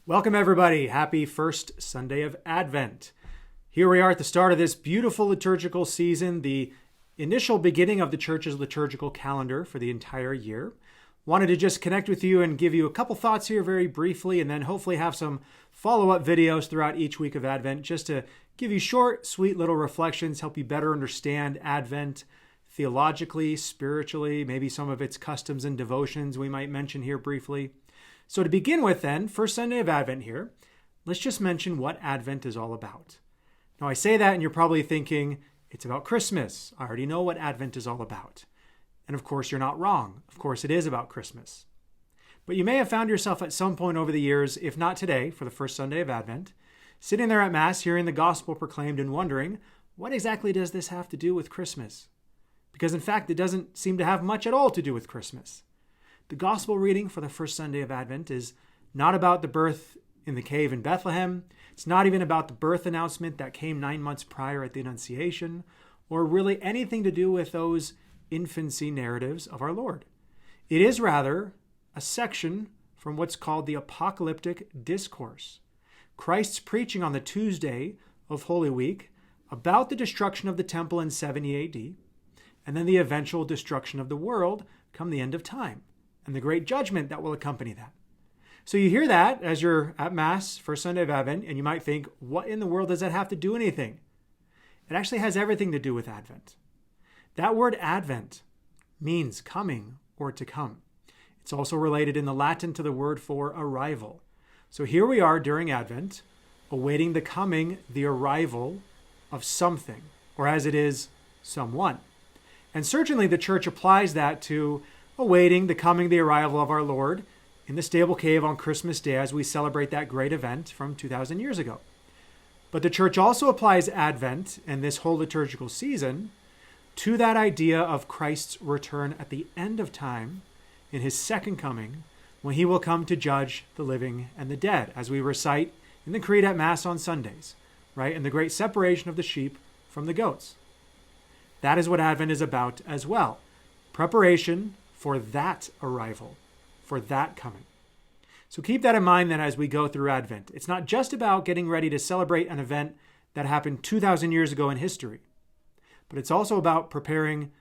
Welcome, everybody. Happy first Sunday of Advent. Here we are at the start of this beautiful liturgical season, the initial beginning of the church's liturgical calendar for the entire year. Wanted to just connect with you and give you a couple thoughts here very briefly, and then hopefully have some follow-up videos throughout each week of Advent just to give you short, sweet little reflections, help you better understand Advent theologically, spiritually, maybe some of its customs and devotions we might mention here briefly. So to begin with then, first Sunday of Advent here, let's just mention what Advent is all about. Now I say that and you're probably thinking, it's about Christmas. I already know what Advent is all about. And of course you're not wrong. Of course it is about Christmas. But you may have found yourself at some point over the years, if not today, for the first Sunday of Advent, sitting there at Mass, hearing the gospel proclaimed and wondering, what exactly does this have to do with Christmas? Because in fact, it doesn't seem to have much at all to do with Christmas. The gospel reading for the first Sunday of Advent is not about the birth in the cave in Bethlehem. It's not even about the birth announcement that came 9 months prior at the Annunciation, or really anything to do with those infancy narratives of our Lord. It is rather a section from what's called the Apocalyptic Discourse. Christ's preaching on the Tuesday of Holy Week about the destruction of the temple in 70 AD, and then the eventual destruction of the world come the end of time, and the great judgment that will accompany that. So you hear that as you're at Mass, first Sunday of Advent, and you might think, what in the world does that have to do anything? It actually has everything to do with Advent. That word Advent means coming or to come. It's also related in the Latin to the word for arrival. So here we are during Advent, awaiting the coming, the arrival of something, or as it is, someone. And certainly the church applies that to awaiting the coming, the arrival of our Lord in the stable cave on Christmas Day as we celebrate that great event from 2,000 years ago. But the church also applies Advent and this whole liturgical season to that idea of Christ's return at the end of time in his second coming, when he will come to judge the living and the dead, as we recite in the Creed at Mass on Sundays, right? And the great separation of the sheep from the goats. That is what Advent is about as well. Preparation for that arrival, for that coming. So keep that in mind then as we go through Advent. It's not just about getting ready to celebrate an event that happened 2,000 years ago in history, but it's also about preparing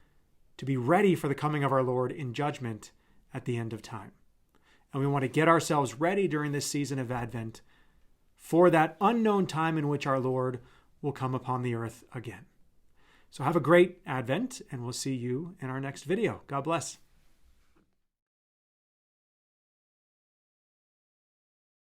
to be ready for the coming of our Lord in judgment at the end of time. And we want to get ourselves ready during this season of Advent for that unknown time in which our Lord will come upon the earth again. So have a great Advent, and we'll see you in our next video. God bless.